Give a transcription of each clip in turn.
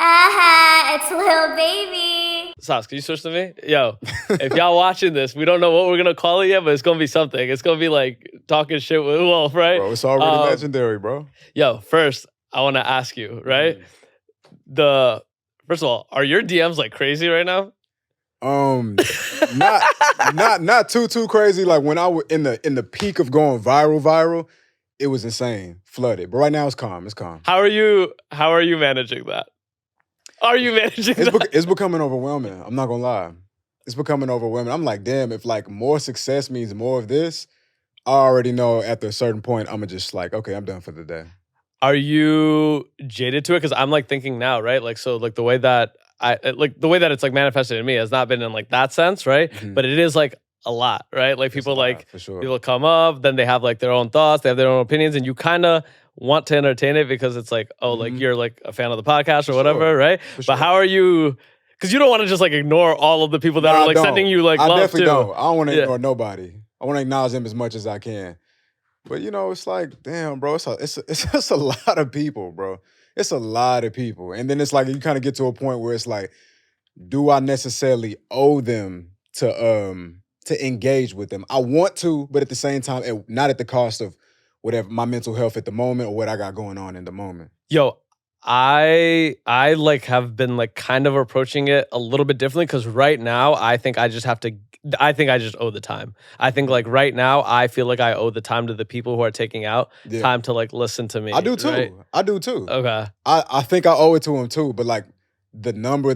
It's Lil Baby. Sauce, can you switch to me? Yo, if y'all watching this, we don't know what we're going to call it yet, but it's going to be something. It's going to be like talking shit with Wolf, right? Bro, it's already legendary, bro. Yo, first, I want to ask you, right? First of all, are your DMs like crazy right now? Not too crazy. Like when I was in the peak of going viral, it was insane, flooded. But right now it's calm. It's calm. How are you managing that? Are you managing that? It's becoming overwhelming. I'm not gonna lie. It's becoming overwhelming. I'm like, damn, if like more success means more of this, I already know at a certain point I'm just like, okay, I'm done for the day. Are you jaded to it? Because I'm like thinking now, right? Like, so like the way that it's like manifested in me has not been in like that sense, right? Mhm. But it is like a lot, right? Like people like for sure. people come up, then they have like their own thoughts, they have their own opinions, and you kind of want to entertain it because it's like, oh, like you're like a fan of the podcast or whatever, sure. right? For But sure. how are you? Because you don't want to just like ignore all of the people that are like sending you like I love definitely too. don't. I don't want to ignore nobody. I want to acknowledge them as much as I can. But you know, it's like, damn, bro, it's just a lot of people, bro. It's a lot of people. And then it's like you kind of get to a point where it's like, do I necessarily owe them to engage with them? I want to, but at the same time, not at the cost of whatever my mental health at the moment or what I got going on in the moment. Yo, I like have been like kind of approaching it a little bit differently because right now I think I just owe the time. I think like right now I feel like I owe the time to the people who are taking out time to like listen to me. I do too. Right? I do too. Okay. I think I owe it to them too, but like the number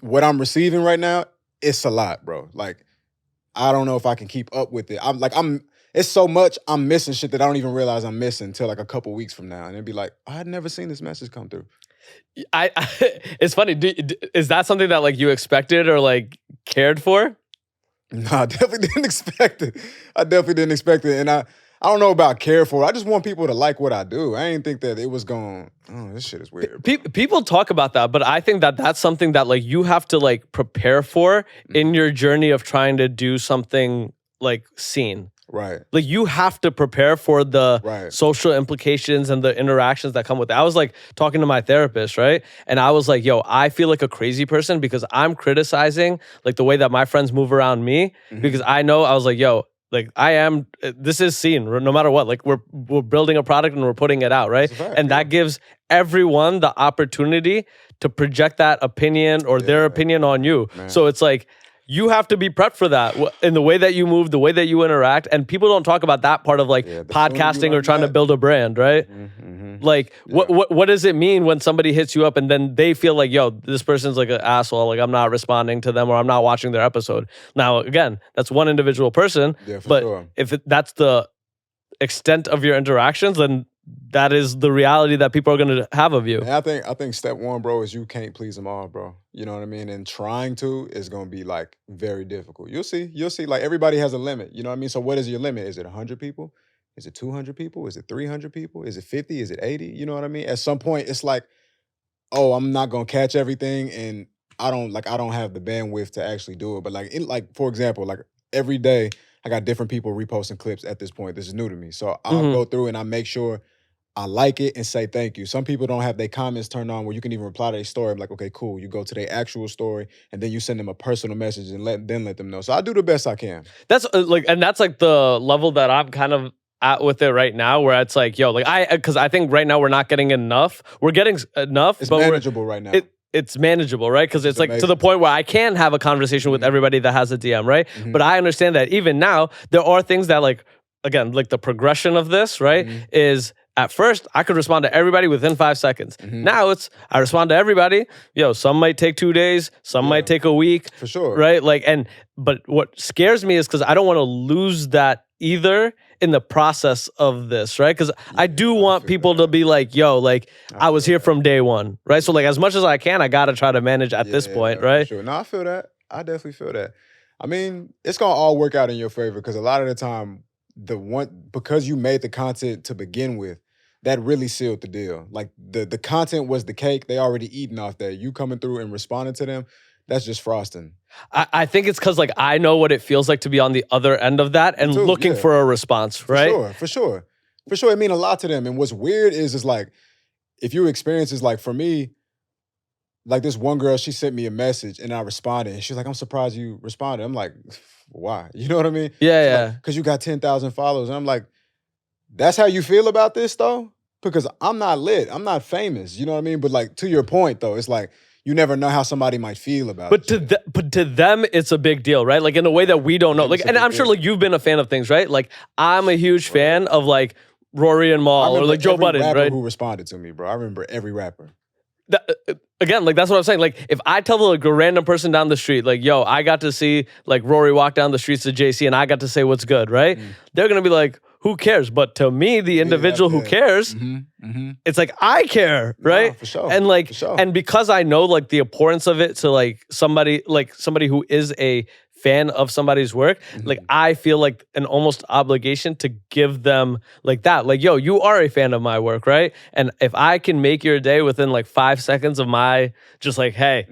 what I'm receiving right now, it's a lot, bro. Like I don't know if I can keep up with it. It's so much I'm missing shit that I don't even realize I'm missing until like a couple weeks from now. And it'd be like, I had never seen this message come through. It's funny. Is that something that like you expected or like cared for? No, I definitely didn't expect it. And I don't know about care for it. I just want people to like what I do. I didn't think that it was going, oh, this shit is weird. People talk about that, but I think that that's something that like you have to like prepare for in your journey of trying to do something like seen. Right. Like you have to prepare for the social implications and the interactions that come with it. I was like talking to my therapist, right? And I was like, yo, I feel like a crazy person because I'm criticizing like the way that my friends move around me because I was like, yo, like this is seen no matter what. Like we're building a product and we're putting it out, right? And that gives everyone the opportunity to project that opinion or their opinion on you. Man. So it's like, you have to be prepped for that in the way that you move, the way that you interact. And people don't talk about that part of like podcasting or trying to build a brand, right? Like what does it mean when somebody hits you up and then they feel like, yo, this person's like an asshole, like I'm not responding to them or I'm not watching their episode. Now, again, that's one individual person. But if that's the extent of your interactions, then that is the reality that people are going to have of you. And I think step one, bro, is you can't please them all, bro. You know what I mean? And trying to is going to be like very difficult. You'll see. Like everybody has a limit. You know what I mean? So what is your limit? Is it 100 people? Is it 200 people? Is it 300 people? Is it 50? Is it 80? You know what I mean? At some point, it's like, oh, I'm not going to catch everything. And I don't have the bandwidth to actually do it. But like, for example, like every day I got different people reposting clips at this point. This is new to me. So I'll go through and I make sure I like it and say thank you. Some people don't have their comments turned on where you can even reply to their story. I'm like, okay, cool. You go to their actual story and then you send them a personal message and let them know. So I do the best I can. That's that's like the level that I'm kind of at with it right now, where it's like, yo, like because I think right now we're not getting enough. We're getting enough. It's but manageable right now. It's manageable, right? Because it's like amazing. To the point where I can have a conversation with everybody that has a DM, right? But I understand that even now, there are things that like, again, like the progression of this, right, is at first I could respond to everybody within 5 seconds. Now I respond to everybody. Yo, some might take 2 days, some might take a week. For sure. Right? Like, but what scares me is because I don't want to lose that either in the process of this, right? Because I do want people to be like, yo, like I was here from day one, right? So like as much as I can, I gotta try to manage at this point, right? Sure. No, I feel that. I definitely feel that. I mean, it's gonna all work out in your favor because a lot of the time, because you made the content to begin with, that really sealed the deal. Like the content was the cake. They already eaten off that. You coming through and responding to them, that's just frosting. I think it's because like I know what it feels like to be on the other end of that and looking for a response, right? For sure. It means a lot to them. And what's weird is like, if your experience is like, for me, like this one girl, she sent me a message and I responded. And she's like, I'm surprised you responded. I'm like, why? You know what I mean? Yeah. Because you got 10,000 followers. And I'm like, that's how you feel about this though? Because I'm not lit. I'm not famous. You know what I mean? But like, to your point though, it's like, you never know how somebody might feel about it. But to them, it's a big deal, right? Like in a way that we don't know. Like, and I'm sure like you've been a fan of things, right? Like I'm a huge fan of like Rory and Mal or like Joe Budden, right? Who responded to me, bro? I remember every rapper. Again, like that's what I'm saying. Like if I tell like a random person down the street, like, yo, I got to see like Rory walk down the streets of JC and I got to say what's good, right? They're gonna be like, who cares? But to me, the individual who cares, it's like I care, right? No, for sure. And like, and because I know like the importance of it to like somebody who is a fan of somebody's work, like I feel like an almost obligation to give them like that. Like, yo, you are a fan of my work, right? And if I can make your day within like 5 seconds of my just like, hey,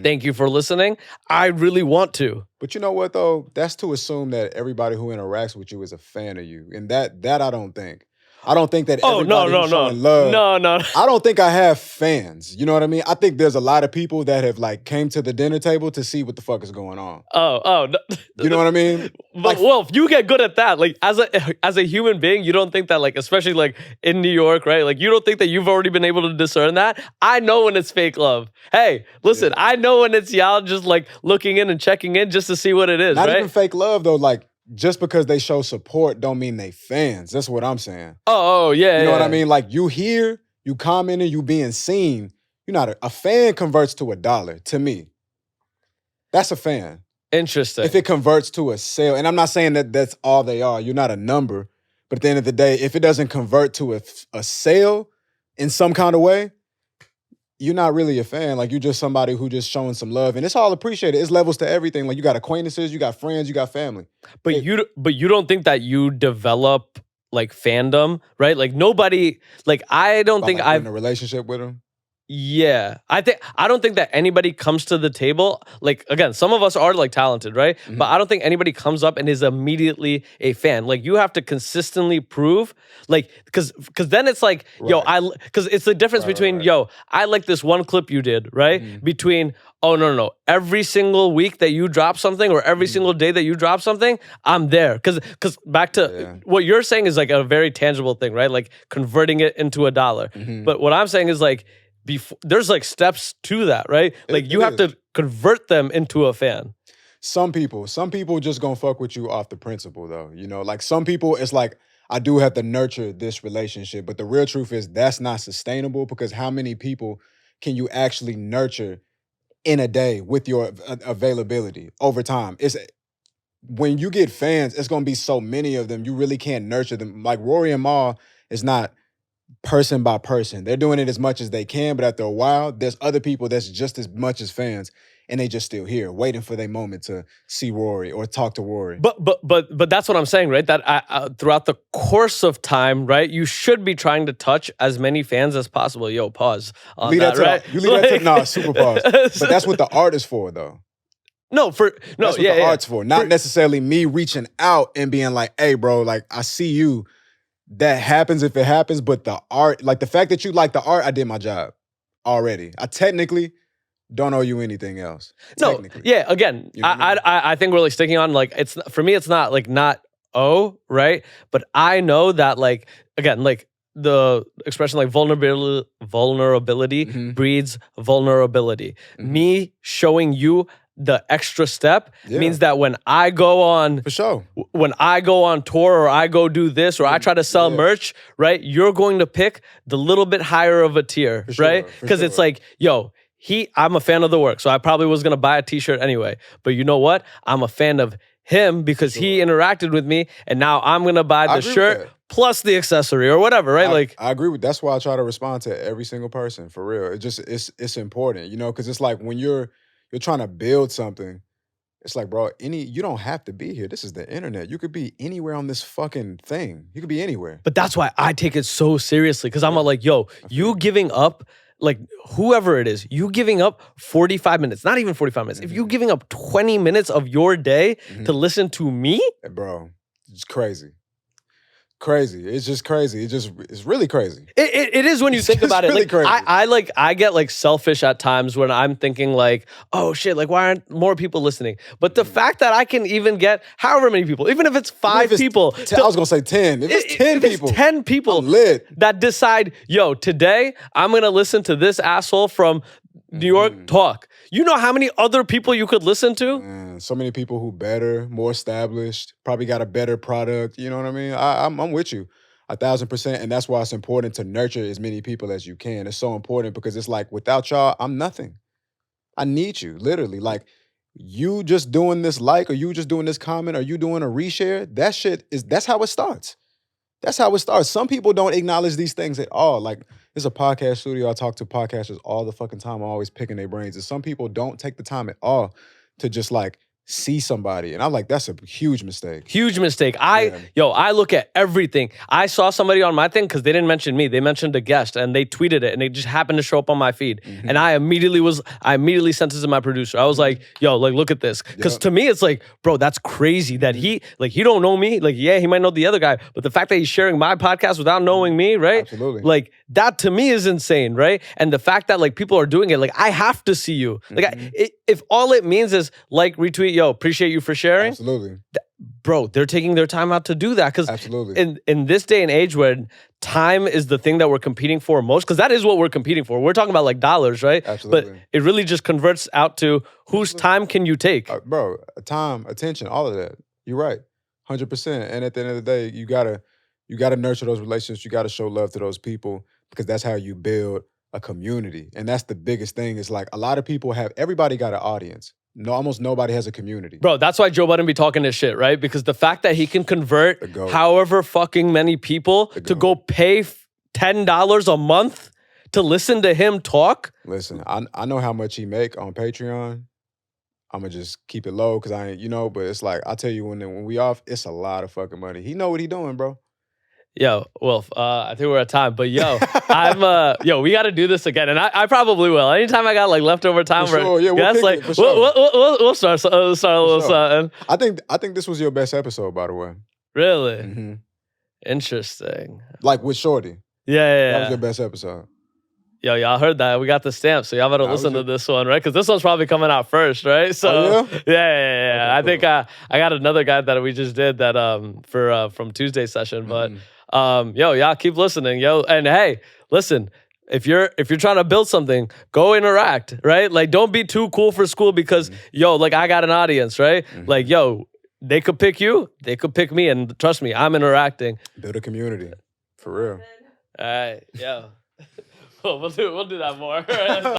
thank you for listening, I really want to. But you know what though? That's to assume that everybody who interacts with you is a fan of you. And that I don't think. I don't think that everybody who's showing love. No. I don't think I have fans. You know what I mean? I think there's a lot of people that have like came to the dinner table to see what the fuck is going on. Oh. No. You know what I mean? But Wolf, you get good at that. Like as a human being, you don't think that like, especially like in New York, right? Like you don't think that you've already been able to discern that. I know when it's fake love. Hey, listen, I know when it's y'all just like looking in and checking in just to see what it is, Not right? even fake love though. Like just because they show support don't mean they fans. That's what I'm saying. Oh yeah. You know what I mean? Like you here, you commenting, you being seen. You're not a fan converts to $1 to me. That's a fan. Interesting. If it converts to a sale, and I'm not saying that that's all they are. You're not a number. But at the end of the day, if it doesn't convert to a sale in some kind of way, you're not really a fan. Like you're just somebody who just showing some love, and it's all appreciated. It's levels to everything. Like you got acquaintances, you got friends, you got family. But you don't think that you develop like fandom, right? Like nobody, like I don't think I've in a relationship with them. Yeah, I don't think that anybody comes to the table. Like again, some of us are like talented, right? But I don't think anybody comes up and is immediately a fan. Like you have to consistently prove, like, because then it's like, yo, because it's the difference between yo, I like this one clip you did, right? Between oh no, every single week that you drop something or every single day that you drop something, I'm there. Because back to what you're saying is like a very tangible thing, right? Like converting it into $1. But what I'm saying is like, there's like steps to that, right? Like you have to convert them into a fan. Some people just gonna fuck with you off the principle though. You know, like some people, it's like, I do have to nurture this relationship. But the real truth is that's not sustainable because how many people can you actually nurture in a day with your availability over time? It's when you get fans, it's gonna be so many of them, you really can't nurture them. Like Rory and Mal is not person by person. They're doing it as much as they can, but after a while, there's other people that's just as much as fans, and they just still here, waiting for their moment to see Rory or talk to Rory. But that's what I'm saying, right? That throughout the course of time, right, you should be trying to touch as many fans as possible. Yo, pause on that, right? You leave that to nah, super pause. But that's what the art is for, though. That's what the art's for. Not necessarily me reaching out and being like, hey, bro, like I see you. That happens if it happens, but the art, like the fact that you like the art, I did my job already. I technically don't owe you anything else. No, yeah, again, you know I think we're like sticking on like, it's for me, it's not like not right? But I know that like, again, like the expression like vulnerability breeds vulnerability. Me showing you the extra step means that when I go on when I go on tour or I go do this or I try to sell merch, right? You're going to pick the little bit higher of a tier, right? Because it's like, yo, I'm a fan of the work, so I probably was gonna buy a t-shirt anyway. But you know what? I'm a fan of him because he interacted with me, and now I'm gonna buy the shirt plus the accessory or whatever, right? I agree with. That's why I try to respond to every single person for real. It's important, you know, because it's like when you're trying to build something, it's like, bro, you don't have to be here. This is the internet. You could be anywhere on this fucking thing. You could be anywhere. But that's why I take it so seriously because I'm like, yo, you giving up, like whoever it is, you giving up 45 minutes, not even 45 minutes. If you giving up 20 minutes of your day to listen to me. Bro, it's crazy. crazy. It's just crazy. It's really crazy. It is when you think about it. Really Like crazy. I get like selfish at times when I'm thinking like, oh shit, like why aren't more people listening? But the fact that I can even get however many people, even if it's 5 people, I was gonna say 10. If it's 10 people, 10 people I'm lit. that decide, yo, today I'm gonna listen to this asshole from New York talk. You know how many other people you could listen to? Man, so many people who better, more established, probably got a better product. You know what I mean? I'm with you 1,000%. And that's why it's important to nurture as many people as you can. It's so important because it's like, without y'all, I'm nothing. I need you, literally. Like, you just doing this like, or you just doing this comment, or you doing a reshare, that's how it starts. That's how it starts. Some people don't acknowledge these things at all. Like, it's a podcast studio. I talk to podcasters all the fucking time. I'm always picking their brains. And some people don't take the time at all to just like see somebody. And I'm like, that's a huge mistake. Huge mistake. I look at everything. I saw somebody on my thing because they didn't mention me. They mentioned a guest and they tweeted it and it just happened to show up on my feed. And I immediately sent it to my producer. I was like, yo, like, look at this. Because to me, it's like, bro, that's crazy that he don't know me. Like, yeah, he might know the other guy. But the fact that he's sharing my podcast without knowing me, right? Absolutely. Like, that to me is insane, right? And the fact that like people are doing it, like, I have to see you. Like, if all it means is like, retweet, yo, appreciate you for sharing. Absolutely. Bro, they're taking their time out to do that. Because absolutely, in this day and age when time is the thing that we're competing for most, because that is what we're competing for. We're talking about like dollars, right? Absolutely. But it really just converts out to whose time can you take? Bro, time, attention, all of that. You're right. 100%. And at the end of the day, you gotta nurture those relationships. You gotta show love to those people because that's how you build a community. And that's the biggest thing is like a lot of people everybody got an audience. No, almost nobody has a community. Bro, that's why Joe Budden be talking this shit, right? Because the fact that he can convert however fucking many people to go pay $10 a month to listen to him talk. Listen, I know how much he make on Patreon. I'm gonna just keep it low because I ain't, but it's like, I'll tell you when we off, it's a lot of fucking money. He know what he doing, bro. Yo, Wolf, I think we're at time, but we got to do this again, and I probably will. Anytime I got like leftover time, for sure. Yeah, we'll start a little something. I think this was your best episode, by the way. Really? Mm-hmm. Interesting. Like with Shorty. Yeah. That was your best episode. Yo, y'all heard that? We got the stamp, so y'all better listen to this one, right? Because this one's probably coming out first, right? So yeah. I think I got another guy that we just did that from Tuesday's session, but. Y'all keep listening, and hey, listen, if you're trying to build something, go interact, right? Like, don't be too cool for school because like I got an audience, right? Like, they could pick you, they could pick me, and trust me, I'm interacting. Build a community, for real. All right, we'll do that more.